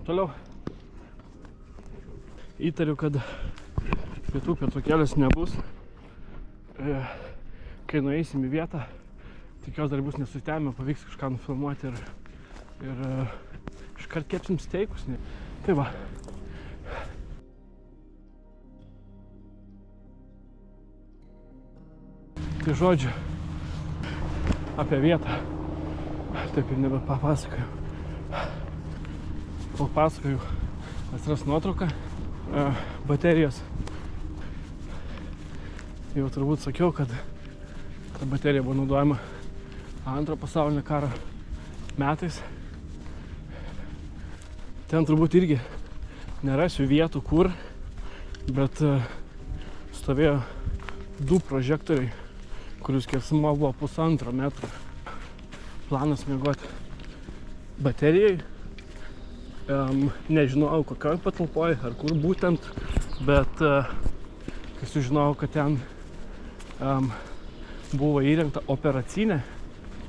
toliau. Įtariu, kad pietų pertraukėlės nebus. Kai nueisim į vietą, tikiuosi dar bus nesutemę, pavyks kažką nufilmuoti ir iškart kepsim steikus. Tai va. Tai žodžiu, apie vietą taip ir nebepapasakoju. Papasakoju, atsiras nuotrauka, baterijos. Jau turbūt sakiau, kad ta baterija buvo naudojama Antro pasaulinio karo metais. Ten turbūt irgi nerasiu vietų kur, bet stovėjo 2 prožektoriai, kurių skersmuo buvo 1,5 metro. Planas miegoti baterijai. Nežinojau, kokioj patalpoj ar kur būtent, bet kai sužinojau, kad ten buvo įrengta operacinė,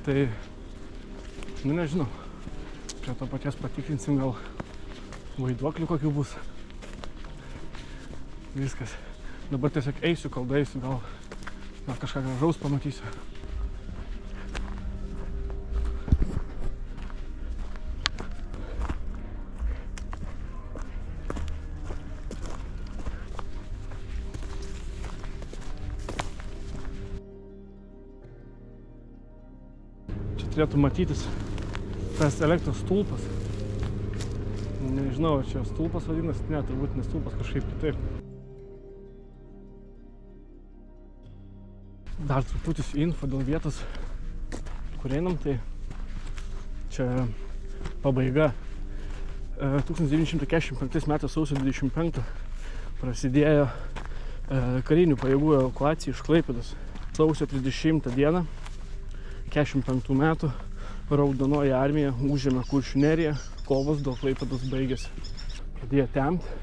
tai, nežinau, prie to paties patikrinsim, gal vaiduoklių kokių bus. Viskas. Dabar tiesiog eisiu, kol daeisiu, gal kažką gražaus pamatysiu. Turėtų matytis tas elektros stulpas. Nežinau, ar čia stulpas vadinasi, ne, turbūt ne stulpas, kažkaip kitaip. Dar truputis info dėl vietos, kur einam, tai čia pabaiga. 1945 metais sausio 25 prasidėjo karinių pajėgų evakuacija iš Klaipėdos. Sausio 30 dieną 45 metų Raudonoji armija užėmė Kuršių neriją, kovos dėl Klaipėdos baigėsi. Pradėjo temti,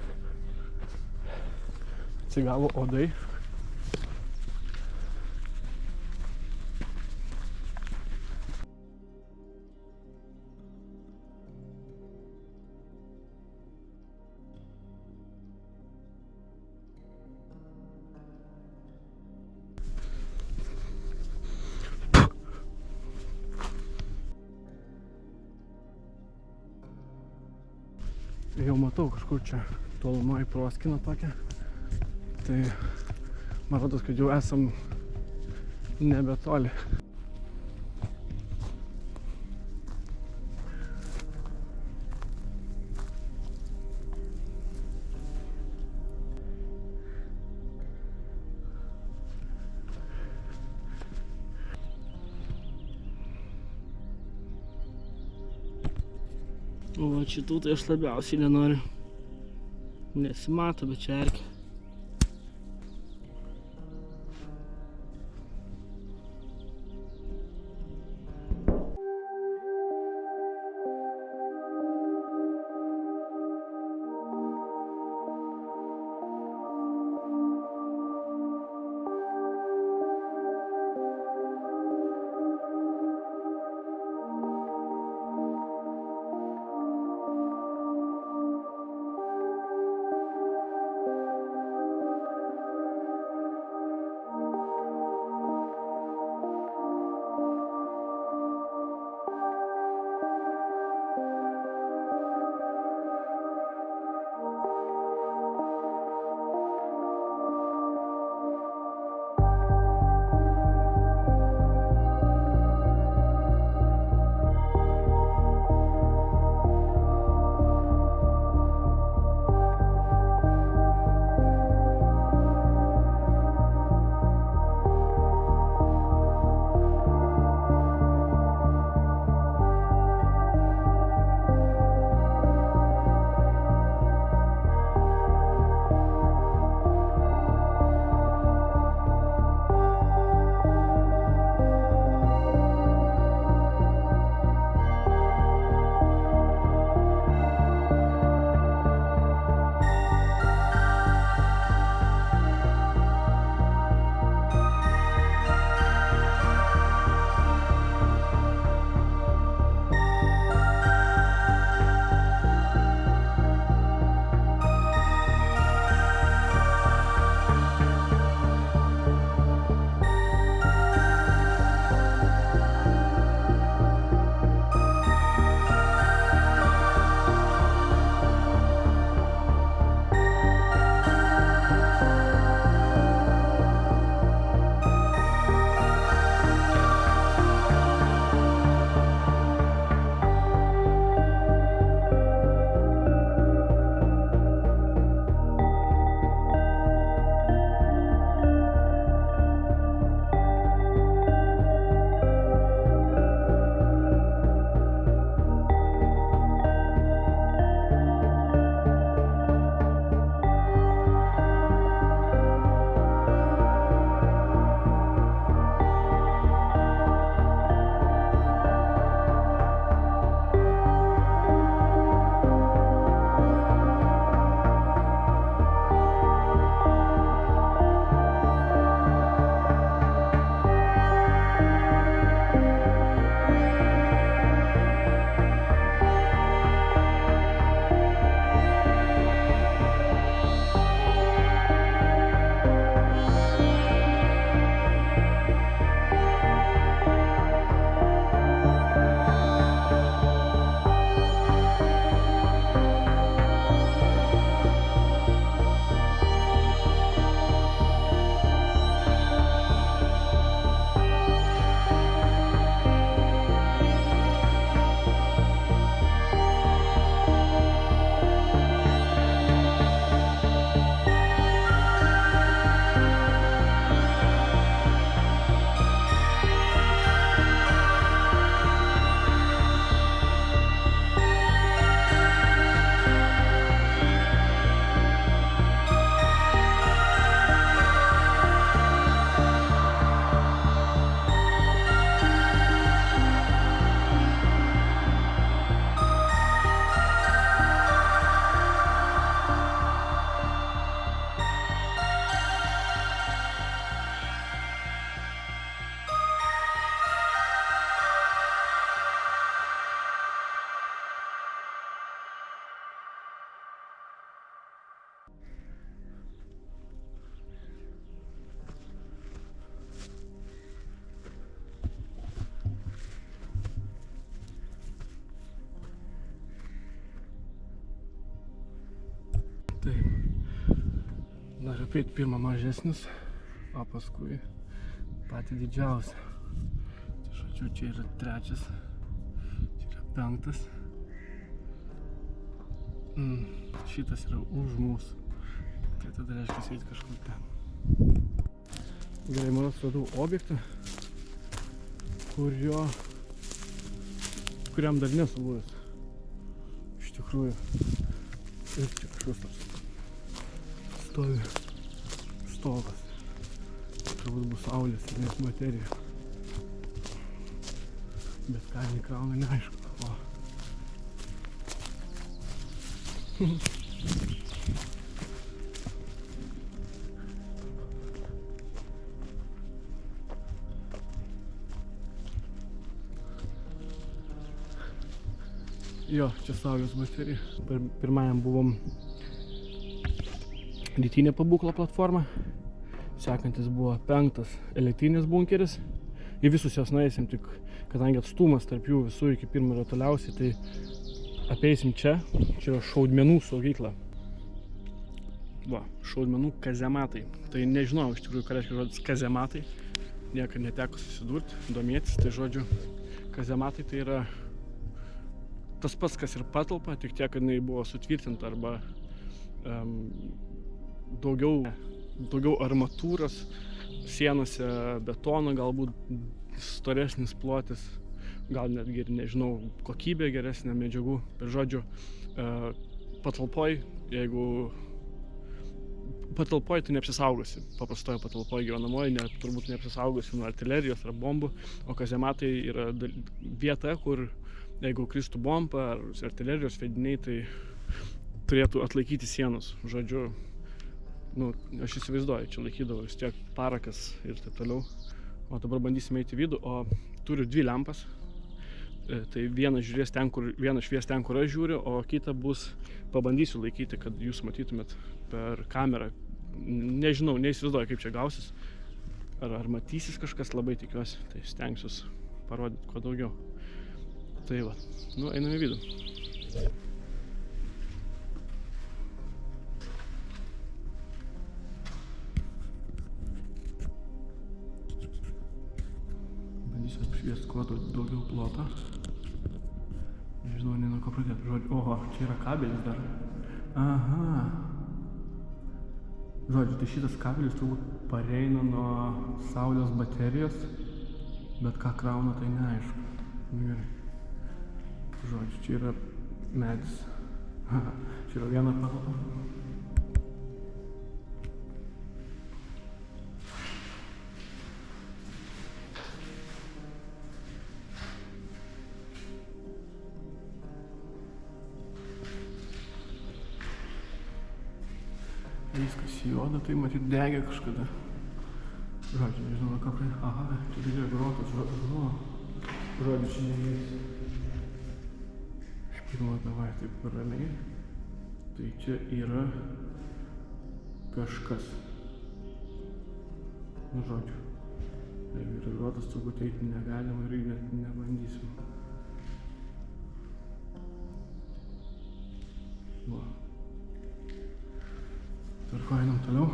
atsigavo odai. Jau matau kažkur čia tolumoje proskyną tokią. Tai man rodos, kad jau esam nebetoli. O šitų tai aš labiausiai nenoriu. Nesimato, bet čia erkė. Noriu prieiti pirmą mažesnis, o paskui patį didžiausią. Tai žodžiu, čia yra 3, čia yra 5. Šitas yra už mūsų. Tai tada reiškia eiti kažkur ten. Gerai, man atradau objektą, kuriam dar nesu buvęs. Iš tikrųjų. Ir čia kažkas toks stovi stovas. Turbūt bus saulės ir nes baterija. Bet ką jį krauna, neaišku. O. Jo, čia saulės baterija. Pirmajam buvom rytinė pabūklo platforma. Sekantis buvo 5 elektrinis bunkeris. Į visus jos nueisim, tik kadangi atstumas tarp jų visų iki pirmo yra toliausiai, tai apeisim čia. Čia yra šaudmenų saugykla. Va, šaudmenų kazematai. Tai nežinau iš tikrųjų, ką reiškia žodis kazematai. Niekad neteko susidurti, domėtis. Tai žodžiu, kazematai tai yra tas pats, kas ir patalpa, tik tiek, kad jinai buvo sutvirtinta arba daugiau armatūros, sienose betono, galbūt storesnis plotis, gal netgi ir nežinau, kokybė geresnė medžiagų. Bet žodžiu, patalpoj, jeigu patalpoj tu neapsisaugosi, paprastoje patalpoje gyvenamoji, turbūt neapsisaugosi nuo artilerijos ar bombų, o kazematai yra vieta, kur jeigu kristų bomba ar artilerijos sviediniai, tai turėtų atlaikyti sienos. Žodžiu, aš įsivaizduoju, čia laikydavo vis tiek parakas ir taip toliau. O dabar bandysime eiti į vidų, o turiu 2 lempas. Tai viena švies ten, kur aš žiūriu, o kita bus, pabandysiu laikyti, kad jūs matytumėt per kamerą. Nežinau, neįsivaizduoju, kaip čia gausis. Ar matysis kažkas, labai tikiuosi, tai stengsiuos parodyti kuo daugiau. Tai va, einam į vidų. Bandysiu apšviesti kuo daugiau plotą. Nežinau, nuo ko pradėti. Žodžiu, oho, čia yra kabelis dar. Aha. Žodžiu, tai šitas kabelis turbūt pareina nuo saulės baterijos, bet ką krauna, tai neaišku. Gerai. Žodžiu, čia yra medis. Čia yra viena patalpa. Viskas juoda, tai matyt degė kažkada. Žodžiu, nežinau, ką prie... Aha, čia degė grotas. Žodžiu, čia neįs. Pirma, davai taip ramiai. Tai čia yra kažkas. Žodžiu. Jeigu yra grotas, turbūt eiti negalima ir net nebandysim. Va. Tvarko, einam toliau.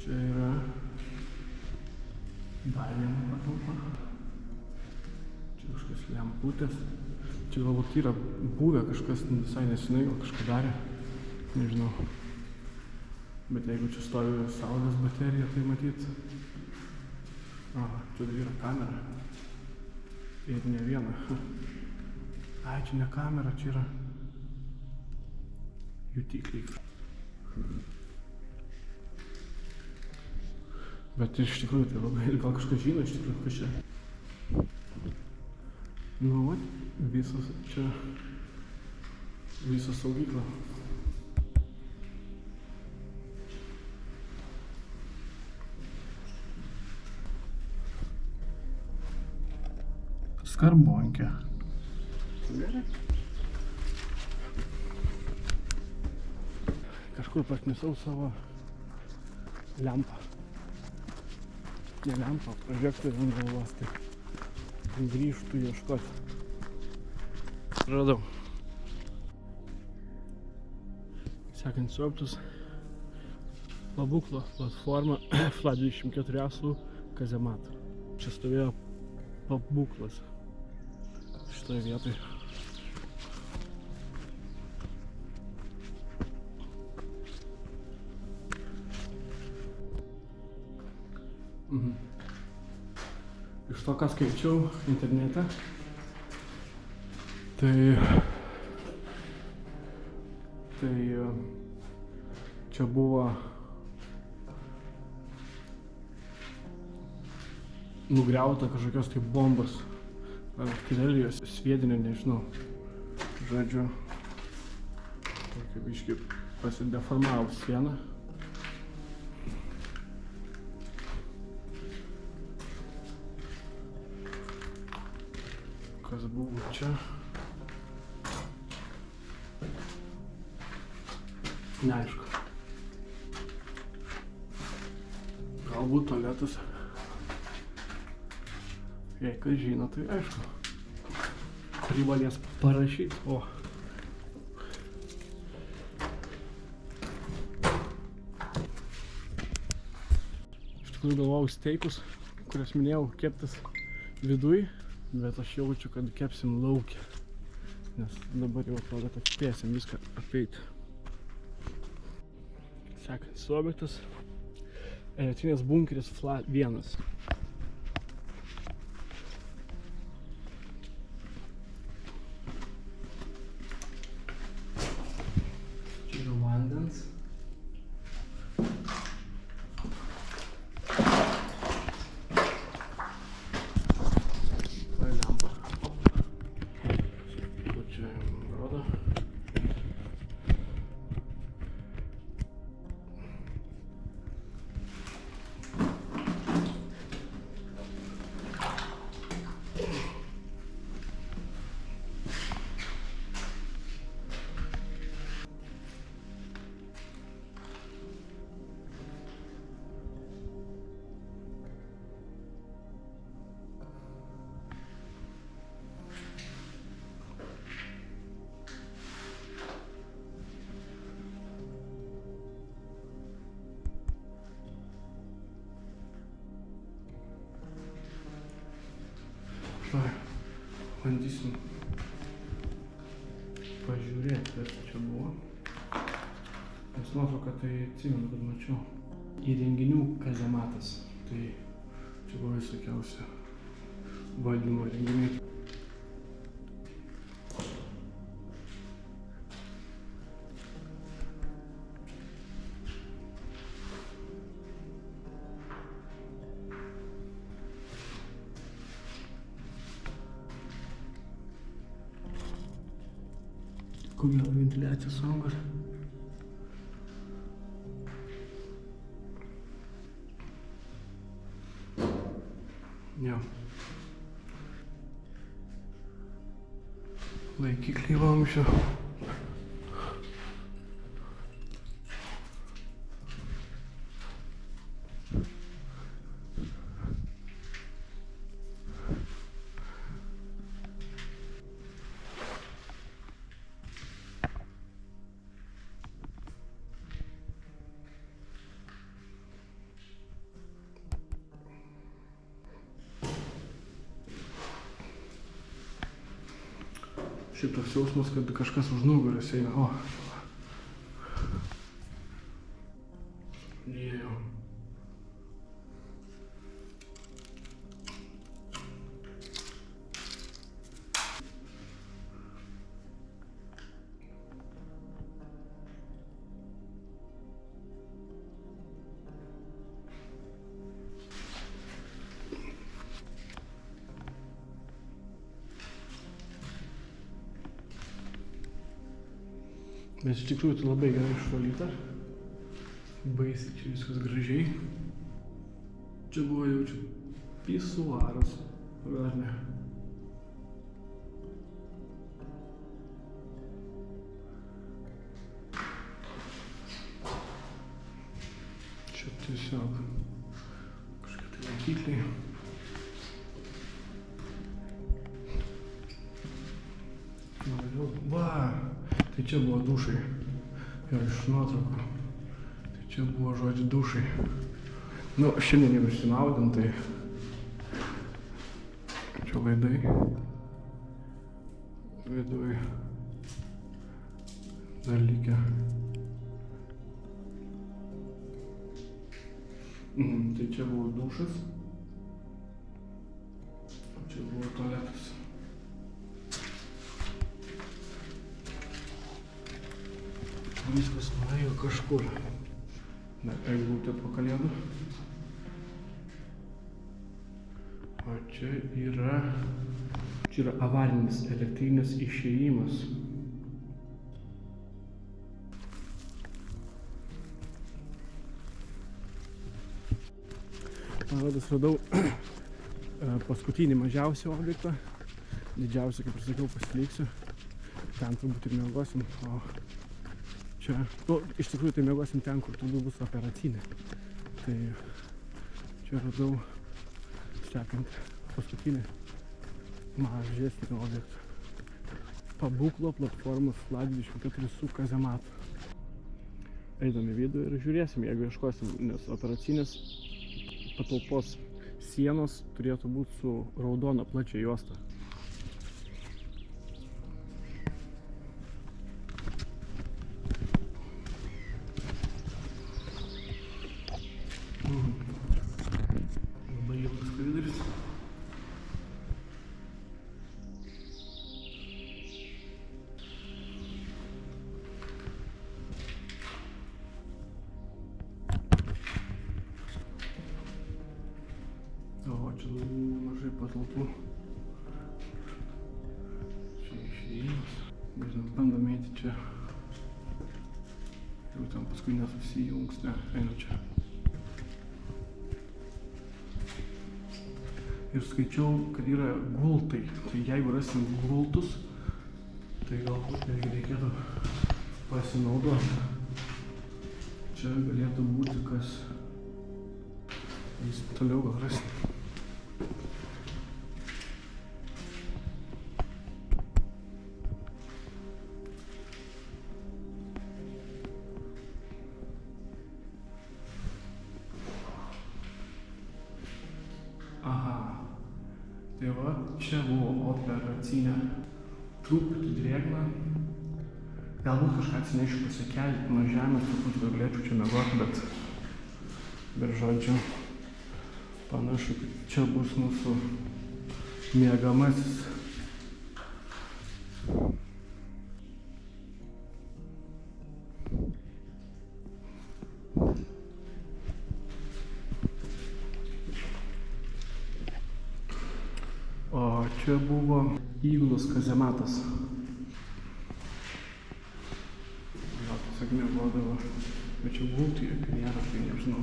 Čia yra dar viena patalpa. Čia kažkas lemputės. Čia galbūt yra buvę kažkas visai nesenai, gal kažką darė, nežinau. Bet jeigu čia stovi saulės baterija, tai matyt... Čia yra kamera. Ir ne viena. Ai, čia ne kamera, čia yra jutikliai. Bet iš tikrųjų tai labai... Gal kažkas žino iš tikrųjų, kas čia. Va, visas čia, visą saugyklą. Skarbonkė. Kažkur paknisau savo lempą. Ne lempą, prožektorių ant galvos, tai grįžtų ieškoti. Radau. Sekantis objektas. pabūklo platforma FLA 24 su kazematu. Čia stovėjo pabūklas šitoje vietoje. Iš to, ką skaičiau internete, tai čia buvo nugriauta kažkokios tai bombos ar artilerijos sviedinio, nežinau. Žodžiu, tokia biškį pasideformavus siena. Kas buvo čia? Neaišku. Galbūt tualetas. Jei kas žino, tai aišku. Privalės parašyti. O. Iš tikrųjų galvojau steikus, kurias minėjau, keptas viduj. Bet aš jaučiu, kad kepsim lauke, nes dabar jau atrodo, kad spėsim viską apeiti. Sekantis objektas – elektrinės bunkeris FLA 1. Čia yra vandens. Bandysim pažiūrėti, kas čia buvo. Nes nuotrauką tai atsimenu, kad mačiau. Įrenginių kazematas. Tai čia buvo visokiausi valdymo įrenginiai. Ko gero ventiliacijos angos. Jo. Laikikliai vamzdžio. Šiaip toks jausmas, kad kažkas už nugaras eina. O. Įėjau. Bet iš tikrųjų tai labai gerai išvalyta. Baisiai čia viskas gražiai. Čia buvo jaučiu pisuaras. Ar ne? Čia tiesiog kažkokie tai laikikliai. Va! Tai čia buvo dušai. Jo, iš nuotraukų. Tai Čia buvo žodžiu dušai. Nu, šiandien jau išsinaudėm, tai čia laidai. Viduj dar likę. Tai čia buvo dušas. O čia buvo tualetas. Viskas nuėjo kažkur. Na, eglutė po kalėdų. O čia yra avarinis elektrinės išėjimas. Man rodos, radau paskutinį mažiausią objektą. Didžiausią, kaip ir sakiau, pasiliksiu. Ten turbūt ir miegosim. O čia, iš tikrųjų tai miegosim ten, kur turbūt bus operacinė. Tai čia radau sekant paskutinį mažesnį objektą. Pabūklo platformos FLAG 24 su kazematu. Eidam į vidų ir žiūrėsim, jeigu ieškosim, nes operacinės patalpos sienos turėtų būti su raudona plačia juosta. Labai ilgas koridorius. O, čia nemažai patalpų. Čia išėjimas. Nežinau, bandome eiti čia. Jau ten paskui nesusijungs, ne, einu čia. Ir skaičiau, kad yra gultai. Tai jeigu rasim gultus, tai galbūt netgi reikėtų pasinaudoti. Čia galėtų būti kas. Jis toliau gal rasim. Aha, tai va, čia buvo operacinė. Truputį drėgna. Galbūt kažką atsinešiu pasikelti nuo žemės, truputį galėčiau čia miegoti, bet žodžiu, panašu, kad čia bus mūsų miegamasis. O čia buvo įgulos kazematas. Jo, tiesiog miegodavo. Bet čia gultų jokių nėra, tai nežinau.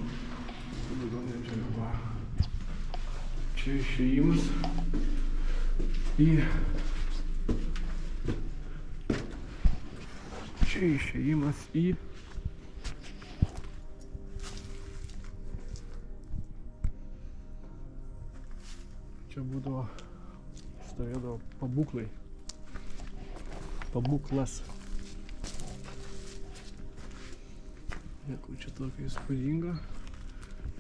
Gal ne čia miegojo. Čia išėjimas į... Čia išėjimas į... Čia būdavo... Stovėdavo pabūklai. Pabūklas. Nieko čia tokio įspūdingo.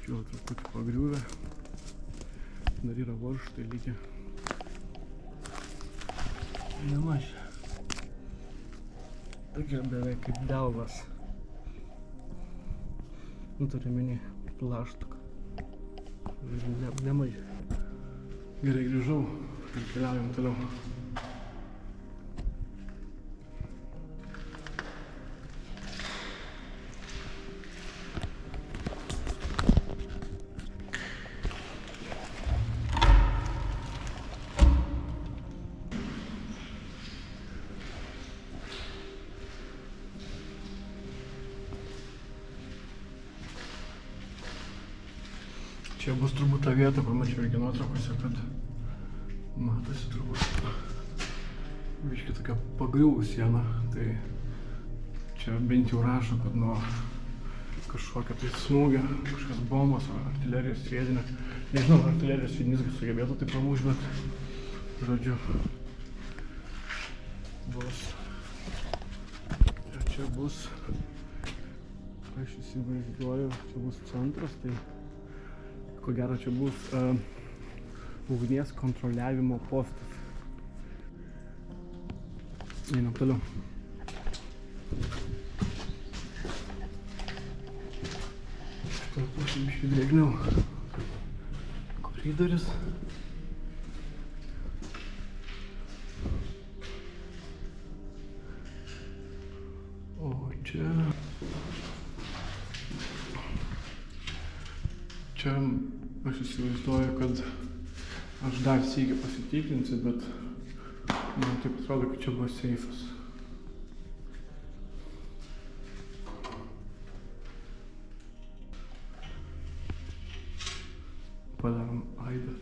Čia jau truputį pagriuvę. Dar yra varžtai likę. Nemažai. Tokia beveik kaip delvas. Turiu omeny plaštuką. Nemažai. Gerai, grįžau. Ir keliaujam toliau. Čia bus turbūt ta vieta, kur mačiau irgi nuotraukose, kad matosi turbūt biškį tokia pagriuvų siena. Tai čia bent jau rašo, kad nuo kažkokio tai smūgio, kažkas bombos ar artilerijos sviedinio. Nežinau, ar artilerijos sviedinys sugebėtų tai pramušti, bet žodžiu bus. Ir čia bus Aš įsivaizduoju, čia bus centras, tai ko gero čia bus ugnies kontroliavimo postas. Einam toliau. Šitą pusę biškį drėgniau. Koridorius. O čia aš įsivaizduoju, kad aš dar sykį pasitikrinsiu, bet man taip atrodo, kad čia buvo seifas. Padarom aidą.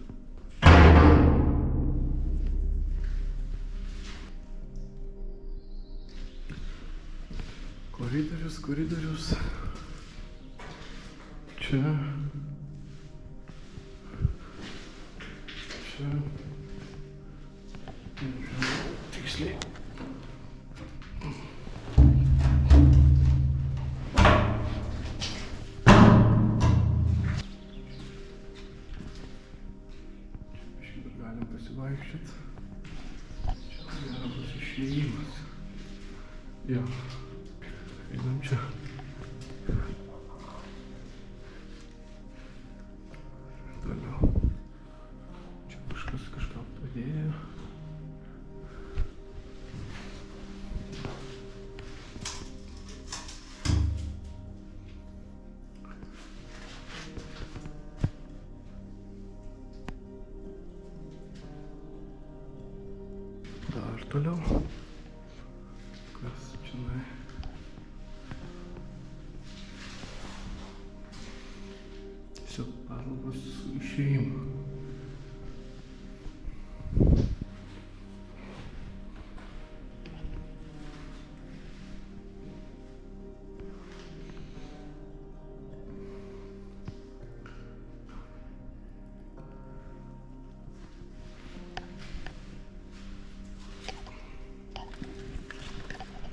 Koridorius. Čia. Nežinau, tiksliai. Šiaip dar galim pasivaikščioti. Čia yra bus išėjimas. Jo. Einam čia. Toliau. Čia kažkas kažką padėjo. Dar toliau. Kas čia? Tiesiog patalpos su išėjimu.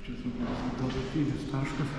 Čia galutinis taškas.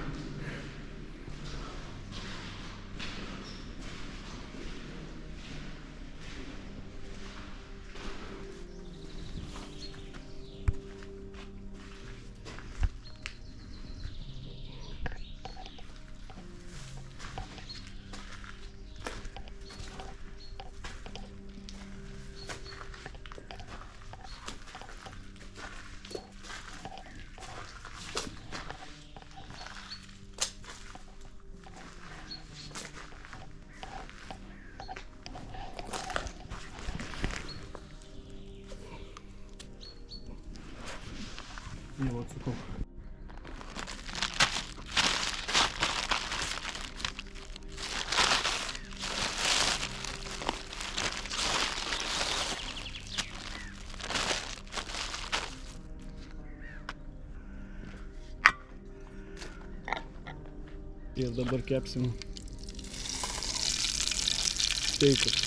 Jau atsukau. Ir dabar kepsim steikus.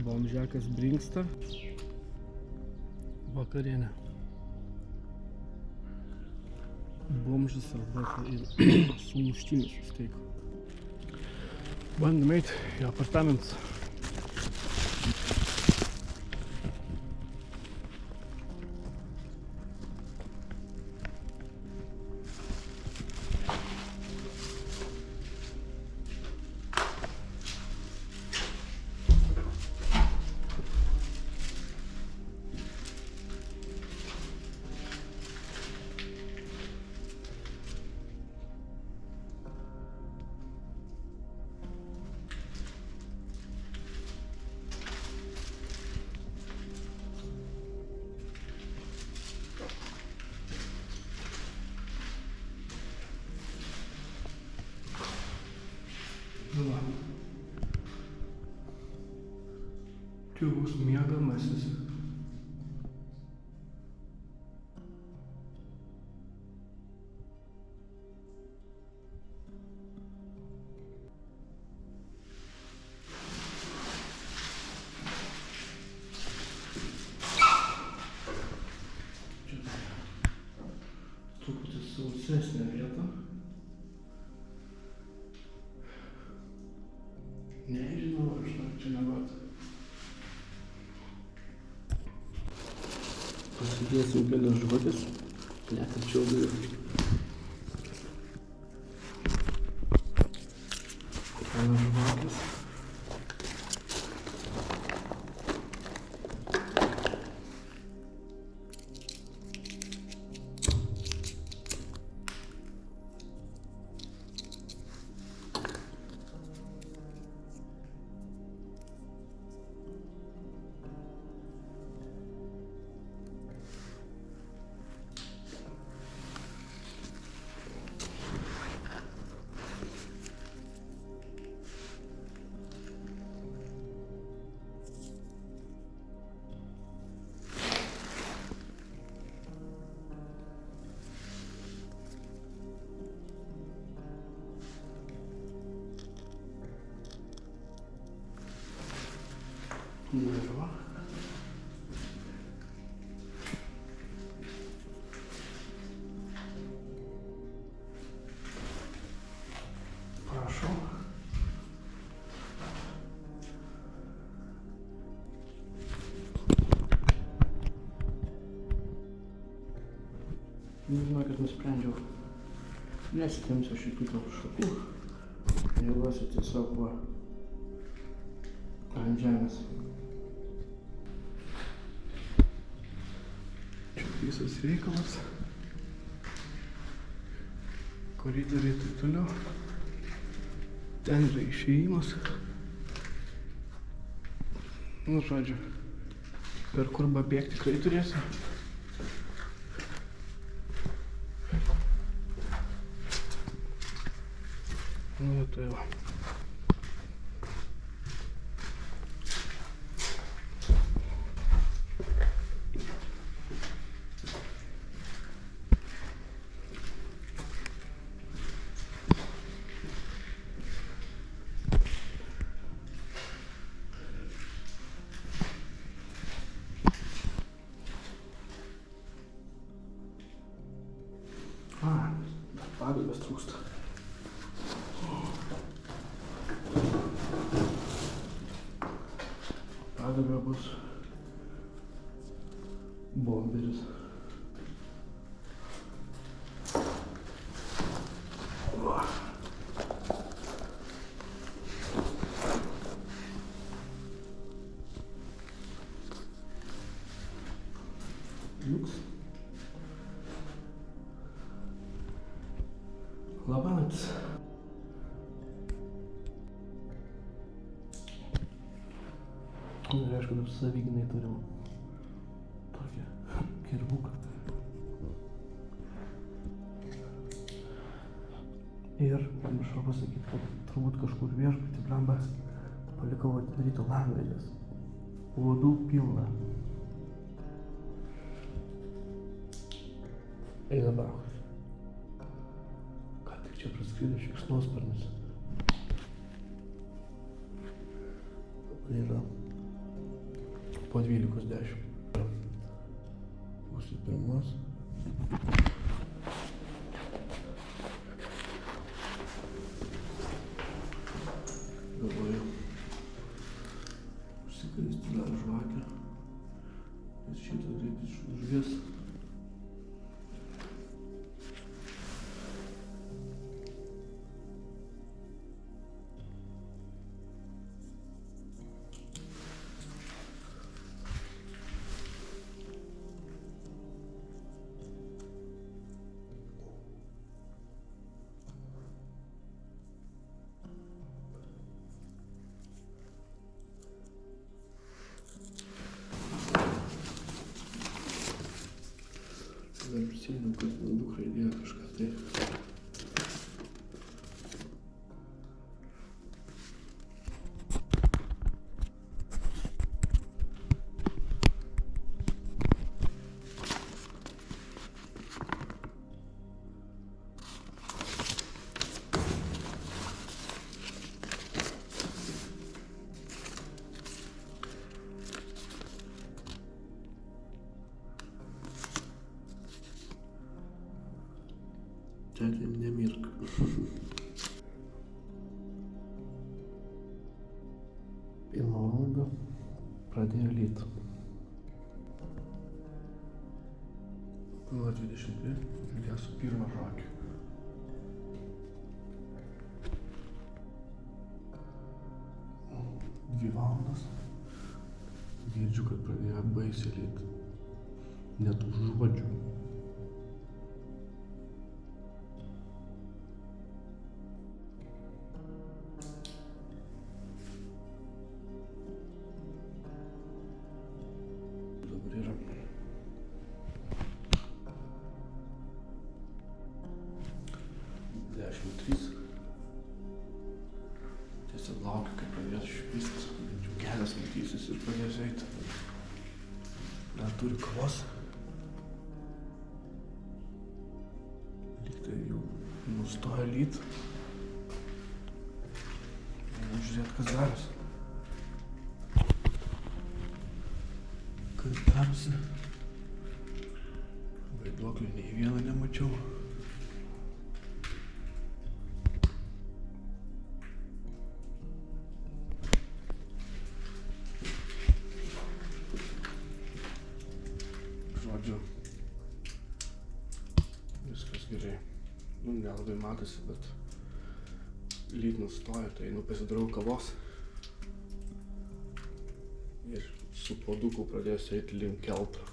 Bomžiakas brinksta. Vakarienė. Bomžas arbata ir sumuštinis su steiku. Bandom eit į apartamentus. Aktyvus miegamasis. Truputį sausesnė vieta. Nežinau, aš noriu čia miegot. Pasidėsim kelias žvakes, net arčiau durų. Kelias žvakes. Ir va. Prašau. Žinau, kad nusprendžiau nesitempsiu šitų tavo šakų. Jausiu tiesiog va ant žemės. Čia visas reikalas. Koridoriai taip toliau. Ten yra išėjimas. Nu, žodžiu, per kur babėgti tikrai turėsiu. Nu, tai va. Pagalbės trūksta. Pagalbė bus bomberis. Va. Liuks. Labas. Ir aišku, dar savigynai turim tokį kirvuką. Ir pamiršau pasakyti, kad turbūt kažkur viešbutį blemba palikau atidarytą langą, nes uodų pilna. Eina bachas. Čia praskrido šikšnosparnis. Yra po 12:10. Būsiu pirmas. Galvoju užsikaisti dar žvakę. Nes šitą greitai užges. Dar prisimenu, kad man dukra įdėjo kažką tai. Tėti, nemirk. Pirmą valandą pradėjo lyt. 0:22, uždėsiu pirmą žvakį. Dvi valandas. Girdžiu, kad pradėjo baisiai lyt. Net už žodžių. Dabar yra 10:03. Tiesiog laukiu, kai pradės švist. Bent jau kelias matysis ir pradės eiti. Dar turi kavos. Lygtai jau nustoja lyt. Einu žiūrėt, kas darosi. Kas darosi? Vaiduoklių nei vieną nemačiau. Žodžiu, viskas gerai. Nelabai matosi, bet lyt nustoja, tai einu pasidarau kavos. Ir su puoduku pradėsiu eiti link kelto.